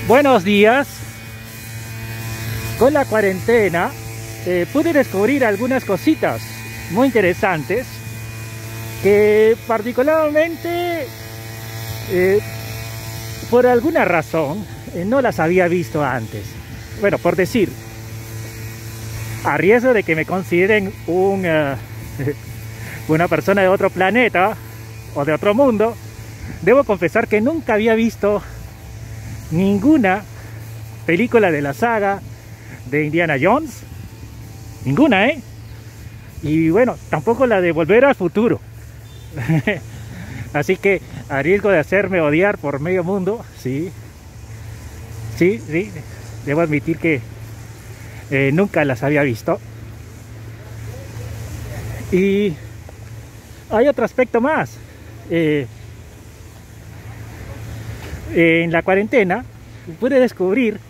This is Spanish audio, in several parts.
Buenos días. Con la cuarentena pude descubrir algunas cositas muy interesantes que particularmente por alguna razón no las había visto antes. Bueno, por decir, a riesgo de que me consideren una persona de otro planeta o de otro mundo, debo confesar que nunca había visto ninguna película de la saga de Indiana Jones. Ninguna, ¿eh? Y bueno, tampoco la de Volver al Futuro. Así que a riesgo de hacerme odiar por medio mundo, sí, debo admitir que nunca las había visto. Y hay otro aspecto más. En la cuarentena pude descubrir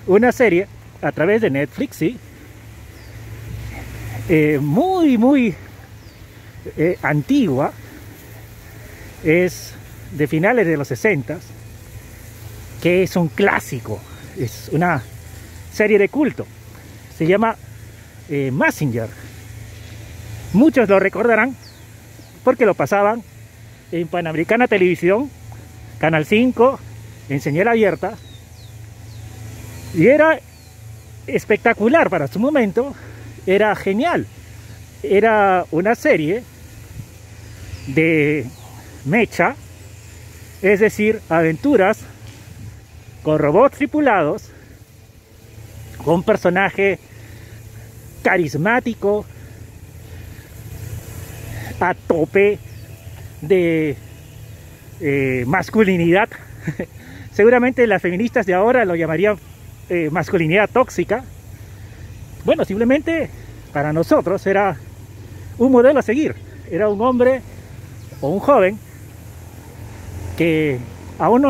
una serie a través de Netflix, sí, muy antigua. Es de finales de los 60, que es un clásico, es una serie de culto. Se llama Mazinger. Muchos lo recordarán porque lo pasaban en Panamericana Televisión, Canal 5, en señal abierta, y era espectacular para su momento. Era genial. Era una serie de mecha, es decir, aventuras con robots tripulados, con un personaje carismático, a tope de masculinidad. Seguramente las feministas de ahora lo llamarían masculinidad tóxica. Bueno, simplemente para nosotros era un modelo a seguir. Era un hombre o un joven que aún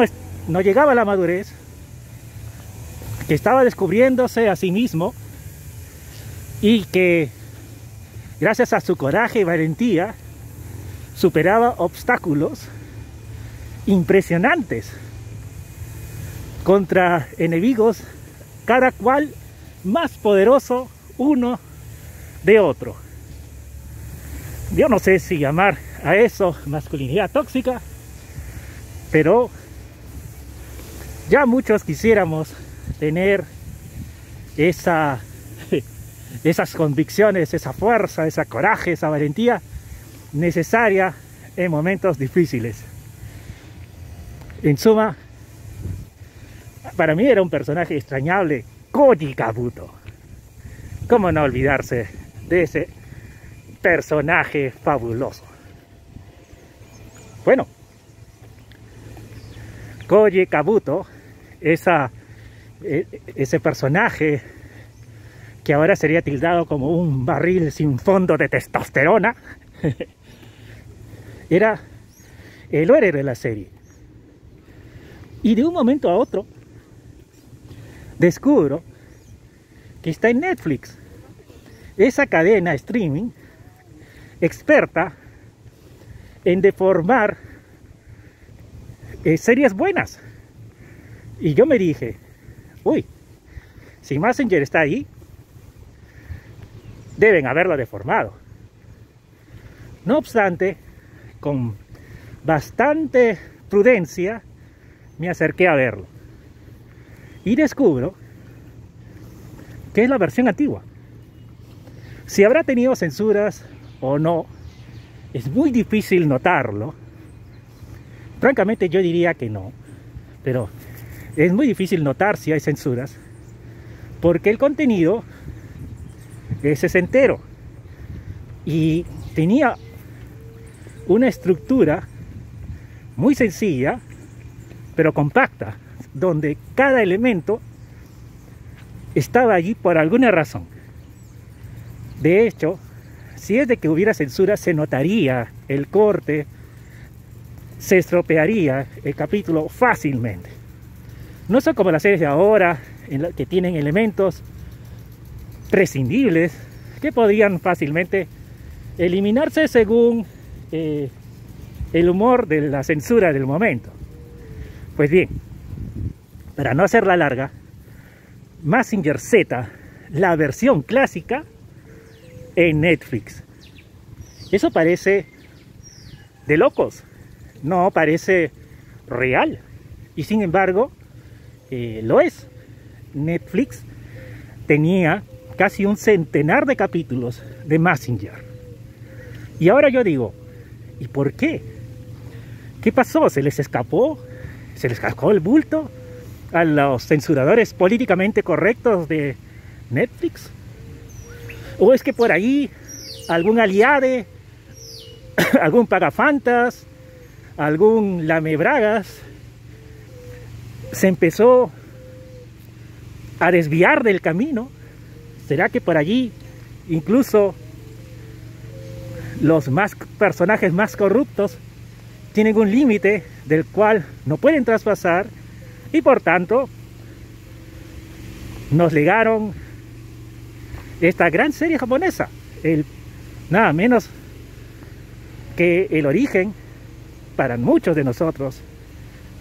no llegaba a la madurez, que estaba descubriéndose a sí mismo y que gracias a su coraje y valentía superaba obstáculos impresionantes contra enemigos cada cual más poderoso uno de otro. Yo no sé si llamar a eso masculinidad tóxica, pero ya muchos quisiéramos tener esas convicciones, esa fuerza, ese coraje, esa valentía necesaria en momentos difíciles. En suma, para mí era un personaje extrañable, Koji Kabuto. ¿Cómo no olvidarse de ese personaje fabuloso? Bueno, Koji Kabuto, ese personaje que ahora sería tildado como un barril sin fondo de testosterona, era el héroe de la serie. Y de un momento a otro descubro que está en Netflix, esa cadena streaming experta en deformar series buenas. Y yo me dije, uy, si Mazinger está ahí, deben haberlo deformado. No obstante, con bastante prudencia me acerqué a verlo y descubro que es la versión antigua. Si habrá tenido censuras o no, es muy difícil notarlo. Francamente yo diría que no, pero es muy difícil notar si hay censuras, porque el contenido es sesentero y tenía una estructura muy sencilla pero compacta, donde cada elemento estaba allí por alguna razón. De hecho, si es de que hubiera censura, se notaría el corte, se estropearía el capítulo fácilmente. No son como las series de ahora, en la que tienen elementos prescindibles que podrían fácilmente eliminarse según el humor de la censura del momento. Pues bien, para no hacerla larga, Mazinger Z, la versión clásica en Netflix. Eso parece de locos, no parece real, y sin embargo lo es. Netflix tenía casi un centenar de capítulos de Mazinger. Y ahora yo digo, ¿y por qué? ¿Qué pasó? ¿Se les escapó? ¿Se les cascó el bulto a los censuradores políticamente correctos de Netflix? ¿O es que por ahí algún aliade, algún pagafantas, algún lamebragas se empezó a desviar del camino? ¿Será que por allí incluso los personajes más corruptos tienen un límite del cual no pueden traspasar y por tanto nos legaron esta gran serie japonesa, nada menos que el origen para muchos de nosotros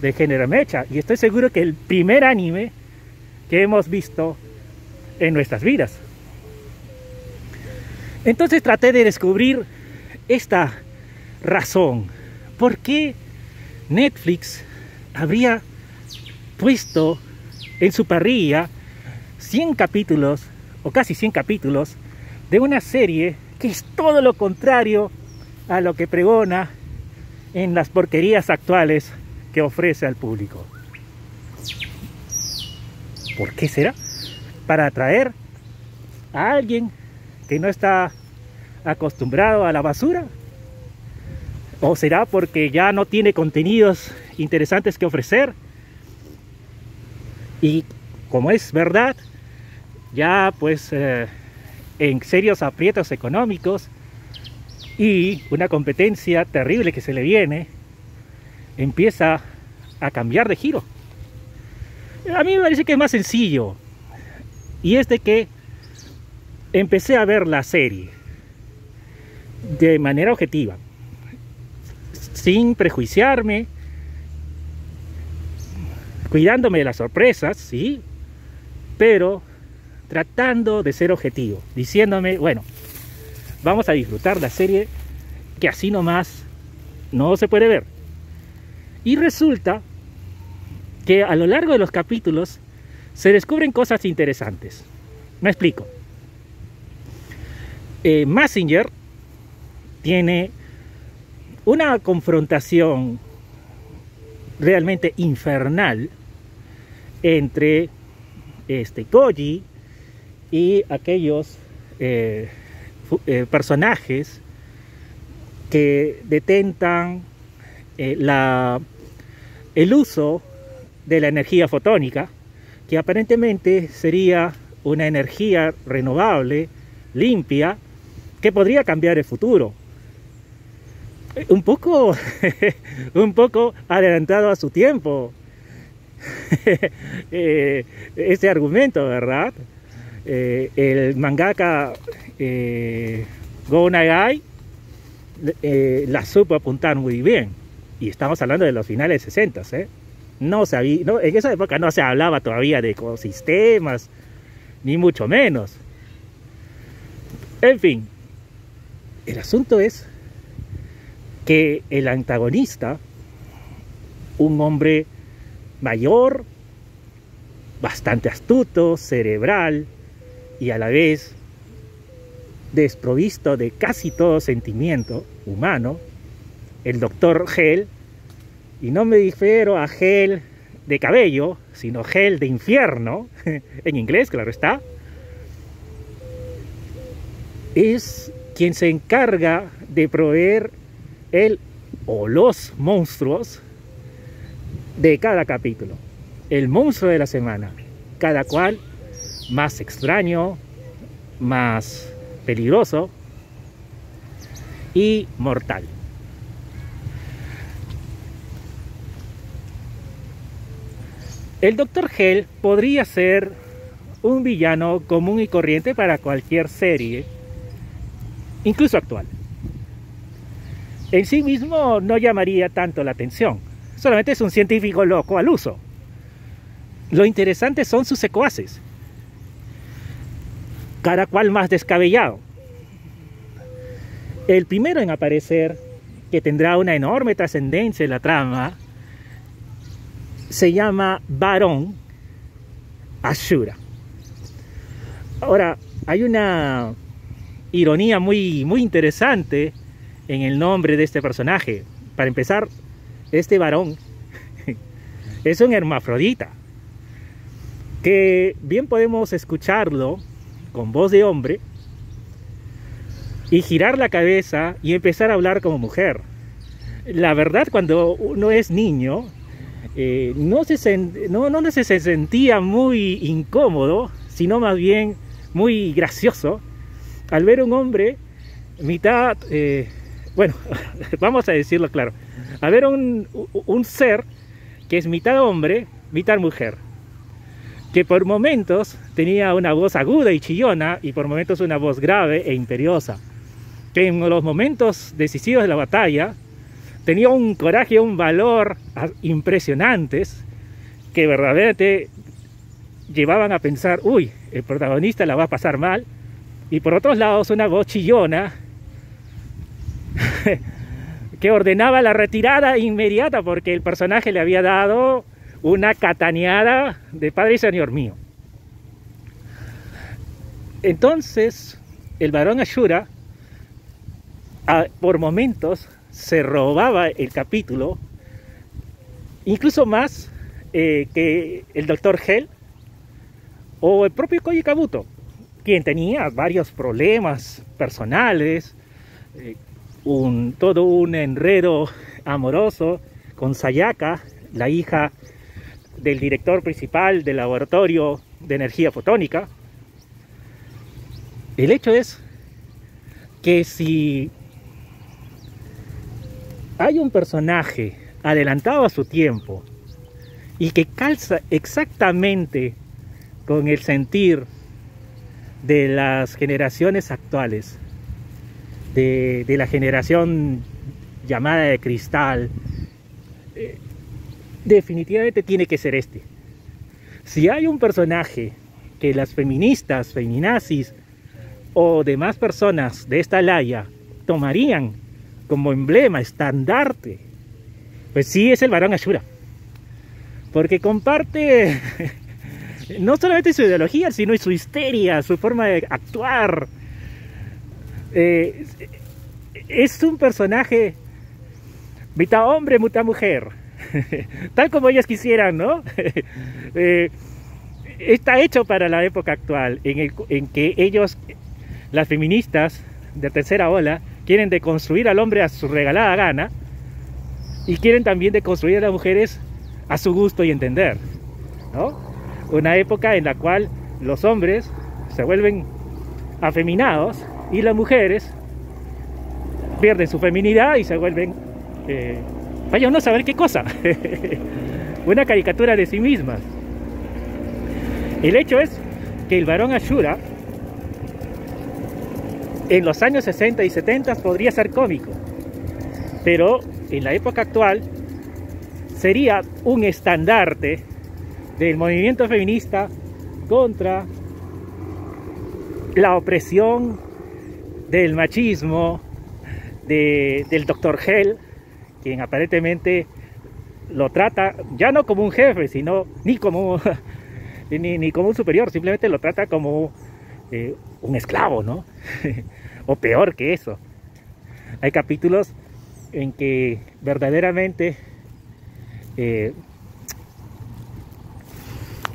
de género mecha, y estoy seguro que el primer anime que hemos visto en nuestras vidas. Entonces traté de descubrir esta razón, ¿por qué Netflix habría puesto en su parrilla 100 capítulos o casi 100 capítulos de una serie que es todo lo contrario a lo que pregona en las porquerías actuales que ofrece al público? ¿Por qué será? ¿Para atraer a alguien que no está acostumbrado a la basura? ¿O será porque ya no tiene contenidos interesantes que ofrecer? Y como es verdad, ya pues en serios aprietos económicos y una competencia terrible que se le viene, empieza a cambiar de giro. A mí me parece que es más sencillo, y es de que empecé a ver la serie de manera objetiva, sin prejuiciarme, cuidándome de las sorpresas, sí, pero tratando de ser objetivo, diciéndome, bueno, vamos a disfrutar la serie que así nomás no se puede ver. Y resulta que a lo largo de los capítulos se descubren cosas interesantes. Me explico. Mazinger tiene una confrontación realmente infernal entre Koji y aquellos personajes que detentan el uso de la energía fotónica, que aparentemente sería una energía renovable, limpia, que podría cambiar el futuro. Un poco adelantado a su tiempo este argumento, ¿verdad? El mangaka Go Nagai la supo apuntar muy bien, y estamos hablando de los finales 60, no sabía, no, en esa época no se hablaba todavía de ecosistemas, ni mucho menos. En fin, el asunto es que el antagonista, un hombre mayor, bastante astuto, cerebral y a la vez desprovisto de casi todo sentimiento humano, el doctor Hell, y no me refiero a gel de cabello, sino gel de infierno, en inglés, claro está, es quien se encarga de proveer el o los monstruos de cada capítulo, el monstruo de la semana, cada cual más extraño, más peligroso y mortal. El Dr. Hell podría ser un villano común y corriente para cualquier serie, incluso actual. En sí mismo no llamaría tanto la atención, solamente es un científico loco al uso. lo interesante son sus secuaces, cada cual más descabellado. El primero en aparecer, que tendrá una enorme trascendencia en la trama, se llama Barón Ashura. Ahora, hay una ironía muy interesante en el nombre de este personaje. Para empezar, este varón es un hermafrodita, que bien podemos escucharlo con voz de hombre y girar la cabeza y empezar a hablar como mujer. La verdad, cuando uno es niño, no se sentía muy incómodo, sino más bien muy gracioso al ver un hombre mitad, bueno, vamos a decirlo claro, al ver un ser que es mitad hombre, mitad mujer, que por momentos tenía una voz aguda y chillona y por momentos una voz grave e imperiosa, que en los momentos decisivos de la batalla tenía un coraje y un valor impresionantes que verdaderamente llevaban a pensar, uy, el protagonista la va a pasar mal. Y por otros lados una voz chillona que ordenaba la retirada inmediata porque el personaje le había dado una cataneada de padre y señor mío. Entonces el varón Ashura por momentos se robaba el capítulo, incluso más que el Dr. Hell o el propio Koji Kabuto, quien tenía varios problemas personales, todo un enredo amoroso con Sayaka, la hija del director principal del laboratorio de energía fotónica. El hecho es que si hay un personaje adelantado a su tiempo y que calza exactamente con el sentir de las generaciones actuales, de la generación llamada de cristal, definitivamente tiene que ser este. Si hay un personaje que las feministas, feminazis o demás personas de esta laya tomarían como emblema, estandarte, pues sí, es el varón Ashura, porque comparte no solamente su ideología, sino su histeria, su forma de actuar. Es un personaje mitad hombre, mitad mujer, tal como ellas quisieran, ¿no? Está hecho para la época actual, en que ellos, las feministas de tercera ola, quieren deconstruir al hombre a su regalada gana y quieren también deconstruir a las mujeres a su gusto y entender, ¿no? Una época en la cual los hombres se vuelven afeminados y las mujeres pierden su feminidad y se vuelven, vaya uno a saber qué cosa, una caricatura de sí mismas. El hecho es que el varón Ashura en los años 60 y 70 podría ser cómico, pero en la época actual sería un estandarte del movimiento feminista contra la opresión del machismo, del Dr. Hell, quien aparentemente lo trata ya no como un jefe, sino ni como un superior, simplemente lo trata como un esclavo, ¿no? O peor que eso. Hay capítulos en que verdaderamente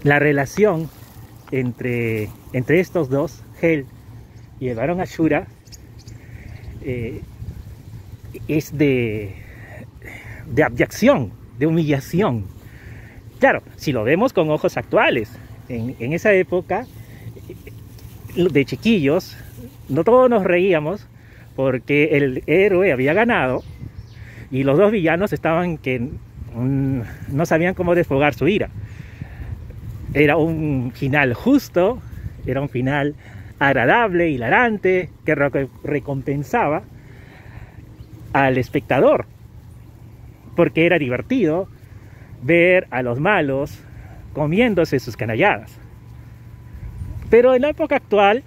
la relación entre estos dos, Hell y el varón Ashura, es de abyección, de humillación. Claro, si lo vemos con ojos actuales, en esa época, de chiquillos, no todos nos reíamos porque el héroe había ganado y los dos villanos estaban que no sabían cómo desfogar su ira. Era un final justo, era un final agradable, hilarante, que recompensaba al espectador, porque era divertido ver a los malos comiéndose sus canalladas. Pero en la época actual,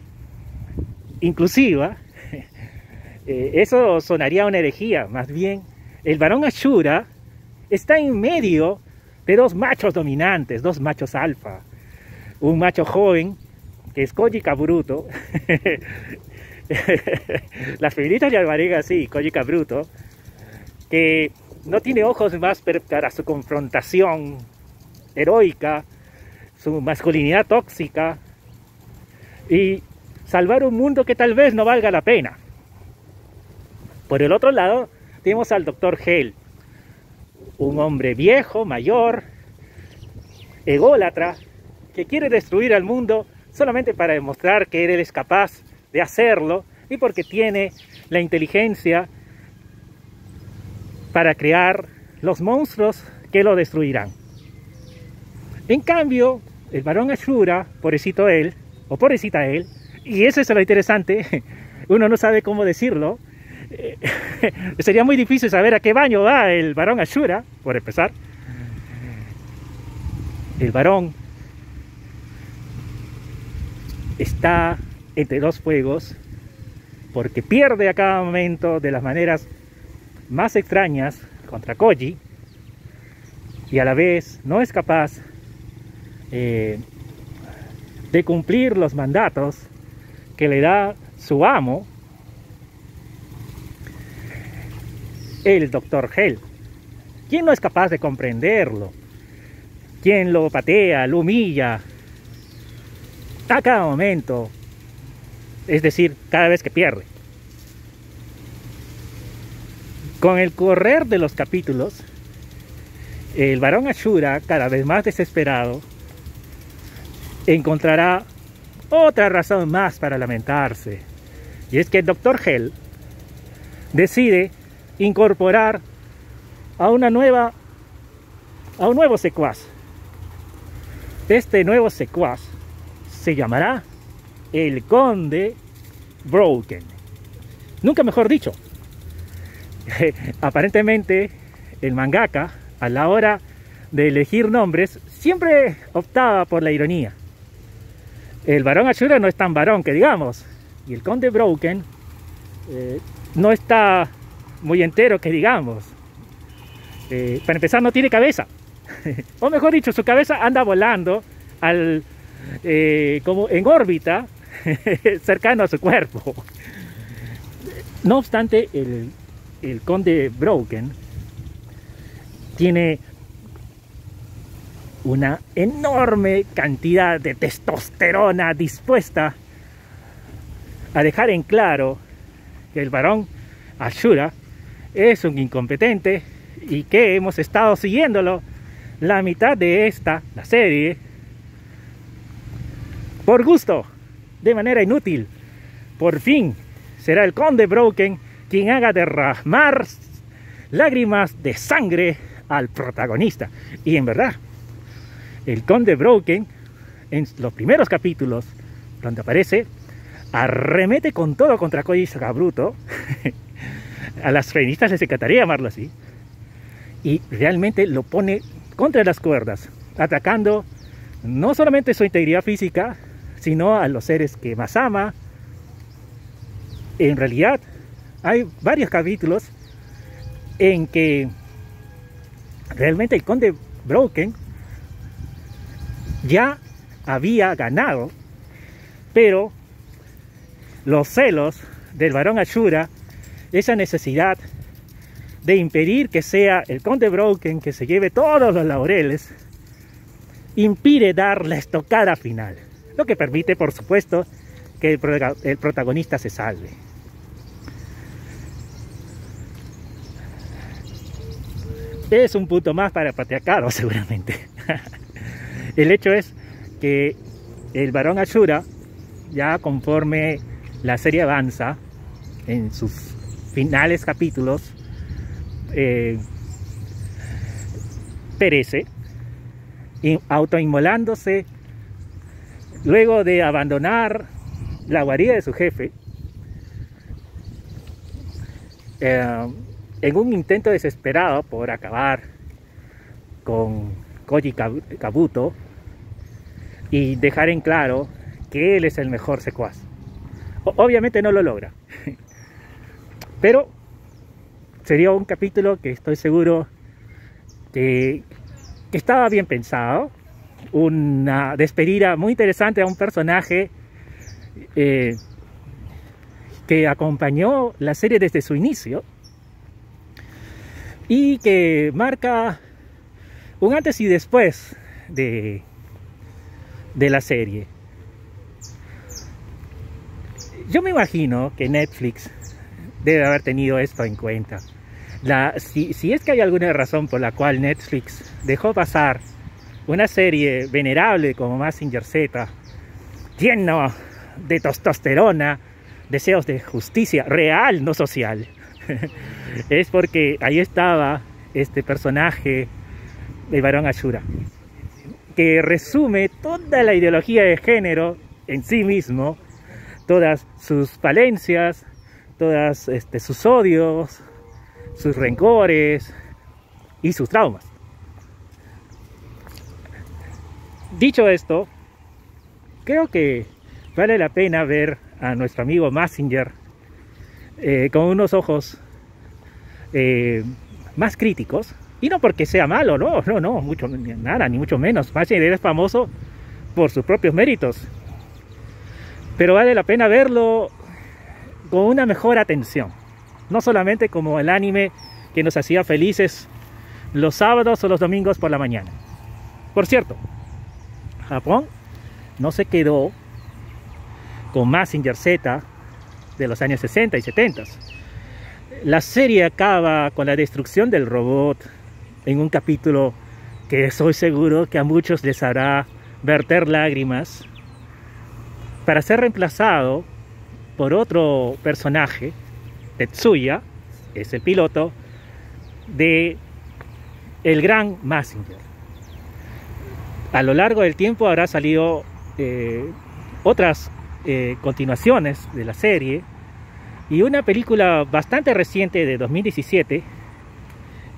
inclusiva, eso sonaría una herejía. Más bien, el varón Ashura está en medio de dos machos dominantes, dos machos alfa. Un macho joven, que es Koji Kabuto. Las feministas llamarían así, Koji Kabuto, que no tiene ojos más para su confrontación heroica, su masculinidad tóxica y salvar un mundo que tal vez no valga la pena. Por el otro lado, tenemos al Dr. Hell, un hombre viejo, mayor, ególatra, que quiere destruir al mundo solamente para demostrar que él es capaz de hacerlo y porque tiene la inteligencia para crear los monstruos que lo destruirán. En cambio, el varón Ashura, pobrecito él, o pobrecita él, y eso es lo interesante, uno no sabe cómo decirlo, sería muy difícil saber a qué baño va el varón Ashura, por empezar. El varón está entre dos fuegos porque pierde a cada momento de las maneras más extrañas contra Koji y a la vez no es capaz de cumplir los mandatos que le da su amo, el Dr. Hell. ¿Quién no es capaz de comprenderlo? ¿Quién lo patea, lo humilla a cada momento? Es decir, cada vez que pierde. Con el correr de los capítulos, el varón Ashura, cada vez más desesperado, encontrará otra razón más para lamentarse. Y es que el Dr. Hell decide incorporar a un nuevo secuaz. Este nuevo secuaz se llamará el Conde Broken. Nunca mejor dicho. Aparentemente el mangaka, a la hora de elegir nombres, siempre optaba por la ironía. El varón Ashura no es tan varón que digamos, y el Conde Broken no está muy entero que digamos. Para empezar, no tiene cabeza. O mejor dicho, su cabeza anda volando como en órbita cercano a su cuerpo. No obstante, el Conde Broken tiene una enorme cantidad de testosterona dispuesta a dejar en claro que el varón Ashura es un incompetente y que hemos estado siguiéndolo la mitad de la serie por gusto, de manera inútil. Por fin será el Conde Broken quien haga derramar lágrimas de sangre al protagonista. Y en verdad, el Conde Broken, en los primeros capítulos donde aparece, arremete con todo contra Koji Kabuto. A las feministas les encantaría llamarlo así. Y realmente lo pone contra las cuerdas, atacando no solamente su integridad física, sino a los seres que más ama. En realidad, hay varios capítulos en que realmente el Conde Broken ya había ganado, pero los celos del varón Ashura, esa necesidad de impedir que sea el Conde Broken que se lleve todos los laureles, impide dar la estocada final, lo que permite, por supuesto, que el protagonista se salve. Es un punto más para el patriarcado, seguramente. El hecho es que el varón Ashura, ya conforme la serie avanza, en sus finales capítulos, perece, autoinmolándose luego de abandonar la guarida de su jefe, en un intento desesperado por acabar con Koji Kabuto, y dejar en claro que él es el mejor secuaz. Obviamente no lo logra, pero sería un capítulo que estoy seguro que estaba bien pensado, una despedida muy interesante a un personaje que acompañó la serie desde su inicio y que marca un antes y después de la serie. Yo me imagino que Netflix debe haber tenido esto en cuenta. Si es que hay alguna razón por la cual Netflix dejó pasar una serie venerable como Mazinger Z, lleno de testosterona, deseos de justicia real, no social, es porque ahí estaba este personaje, el Barón Ashura, que resume toda la ideología de género en sí mismo, todas sus falencias, todas sus odios, sus rencores y sus traumas. Dicho esto, creo que vale la pena ver a nuestro amigo Mazinger con unos ojos más críticos, y no porque sea malo, no, nada, ni mucho menos. Mazinger es famoso por sus propios méritos, pero vale la pena verlo con una mejor atención, no solamente como el anime que nos hacía felices los sábados o los domingos por la mañana. Por cierto, Japón no se quedó con Mazinger Z de los años 60 y 70. La serie acaba con la destrucción del robot en un capítulo que estoy seguro que a muchos les hará verter lágrimas, para ser reemplazado por otro personaje, Tetsuya, es el piloto de el gran Mazinger. A lo largo del tiempo habrá salido otras continuaciones de la serie y una película bastante reciente de 2017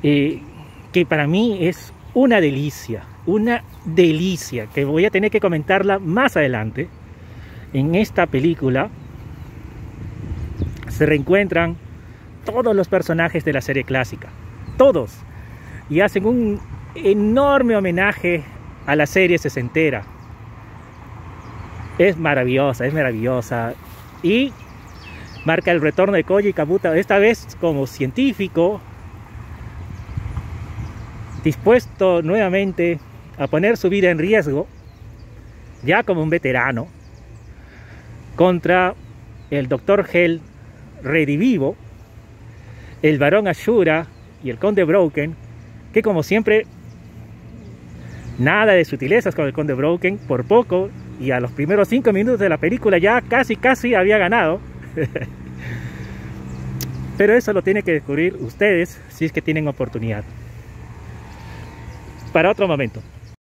que para mí es una delicia, que voy a tener que comentarla más adelante. En esta película se reencuentran todos los personajes de la serie clásica, todos, y hacen un enorme homenaje a la serie sesentera. Es maravillosa y marca el retorno de Koji Kabuta, esta vez como científico, dispuesto nuevamente a poner su vida en riesgo, ya como un veterano, contra el Dr. Hell redivivo, el Barón Ashura y el Conde Broken, que como siempre, nada de sutilezas con el Conde Broken, por poco, y a los primeros 5 minutos de la película ya casi había ganado. Pero eso lo tienen que descubrir ustedes si es que tienen oportunidad. Para otro momento.